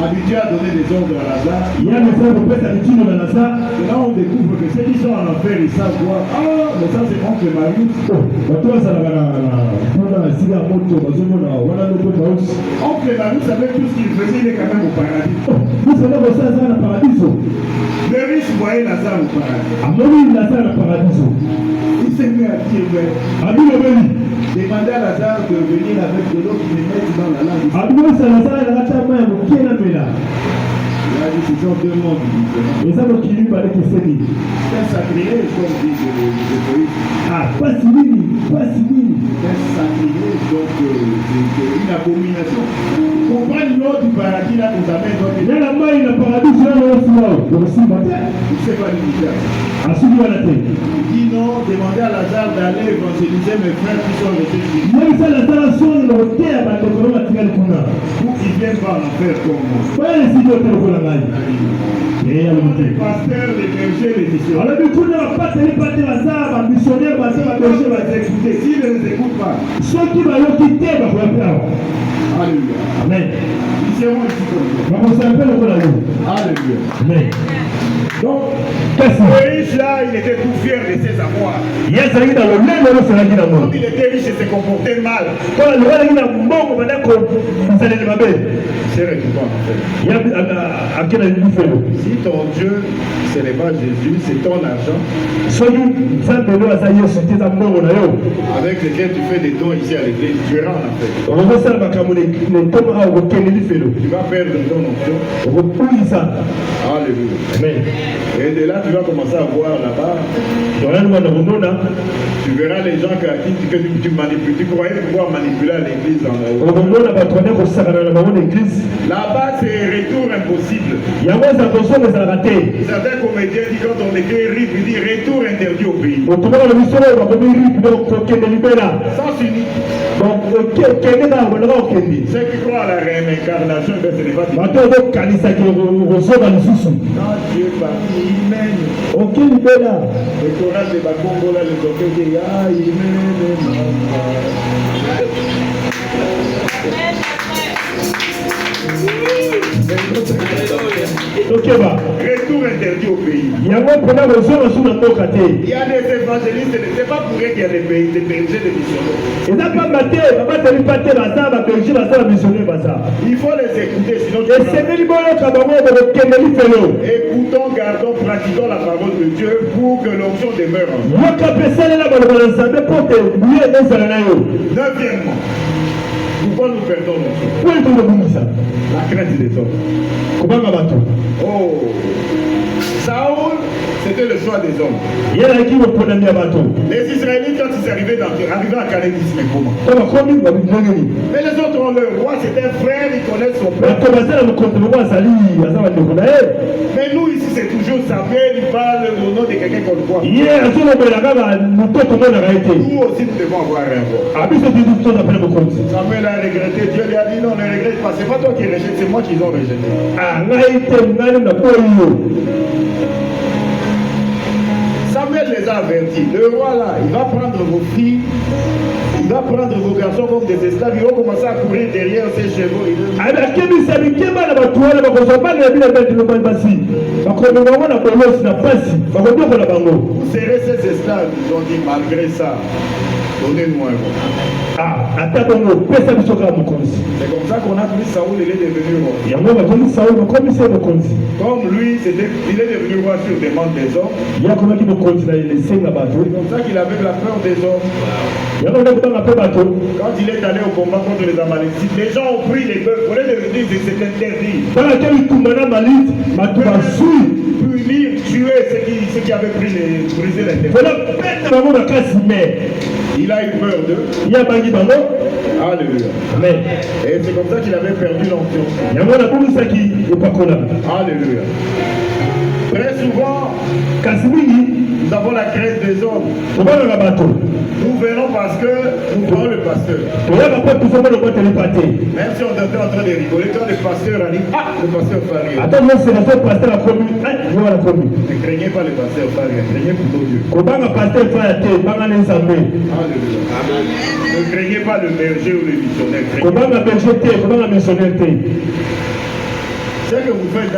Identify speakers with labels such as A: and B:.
A: Habitué à donner des ordres à Lazare. Là on découvre que ceux qui sont en enfer, ils savent quoi. Ah, mais ça c'est oncle Marius. Oncle Marius, avec tout ce qu'il faisait, il est quand même au paradis. Le riche voyait Lazare au paradis. Il s'est mis à dire, demandez à Lazare de venir avec de l'eau qui le mette dans la langue. Il a dit, ce sont deux mondes différents. C'est un sacrilège, comme disent les égoïstes. C'est un sacrilège, donc c'est une abomination. Comprendre l'eau du paradis, là, qu'on amène dans le paradis. Il ne sait pas l'unité. Il dit non, demandez à Lazare d'aller évangéliser mes frères qui sont restés chez lui. Pour qu'ils viennent voir l'enfer comme moi. Les pasteurs, les bergers, les missionnaires. S'ils ne les écoutent pas. Alléluia.
B: Amen.
A: Ils seront ici comme ça. Alléluia.
B: Amen.
A: Donc, ce riche-là, il était tout fier de ses avoirs. Comme il était riche, il se comportait mal. C'est récupérant en fait. Si ton Dieu, ce n'est pas Jésus, c'est ton argent avec lequel tu fais des dons ici à l'église, tu iras en enfer. Tu vas perdre ton onction. Alléluia.
B: Amen.
A: Et de là, tu vas commencer à voir là-bas. Tu verras les gens que tu manipules. Tu croyais pouvoir manipuler à l'église en là-bas, c'est retour impossible. Certains comédiens disent quand on écrit RIP, il dit retour interdit au pays. Sans unique. Ceux qui croient à la réincarnation, ce n'est pas quand Dieu parti, il mène. Le choral de Bakongo, là, le docteur dit ah, il mène. Retour interdit au pays. Il y a des évangélistes, c'est pas pour eux qu'il y a des bergers de missionnaires. Il faut les écouter, sinon tu écoutons, gardons, pratiquons la parole de Dieu pour que l'onction demeure en nous. Neuvièmement, pourquoi nous perdons l'onction? La crainte des hommes. Oh, Saoul, c'était le choix des hommes. Les Israélites, quand ils arrivaient à Calais, ils disaient comment? Mais les autres ont leur roi, c'est un frère, ils connaissent son père. Mais nous ici, c'est toujours Samuel, il parle au nom de quelqu'un qu'on croit. Nous aussi, nous devons avoir un roi. Samuel a regretté, Dieu lui a dit non, ne regrette pas, c'est pas toi qui rejettes, c'est moi qui les ont rejetés. Samuel les a avertis. Le roi là, il va prendre vos filles, il va prendre vos garçons comme des esclaves, ils vont commencer à courir derrière ces chevaux. Vous serez ces esclaves, ils ont dit malgré ça, donnez-nous un roi. C'est comme ça qu'on a pris Saoul, il est devenu roi. Comme lui, il est devenu roi sur demande des hommes. C'est comme ça qu'il avait la peur des hommes. Quand il est allé au combat contre les Amalécites, les gens ont pris les bœufs. Pour les devenir, c'est interdit. Punir, tuer ceux qui avaient brisé l'interdit. Il a eu peur d'eux. Alléluia. Amen. Et c'est comme ça qu'il avait perdu l'onction. Alléluia. Très souvent, nous
B: Nous avons la crainte des hommes.
A: Nous
B: venons parce que nous voyons le pasteur.
A: Même
B: si on était en train de rigoler, quand le pasteur a dit, ah, le pasteur Faria. Ne craignez pas le pasteur Faria, craignez plutôt Dieu. Ne craignez pas le berger ou le missionnaire. Ce que vous faites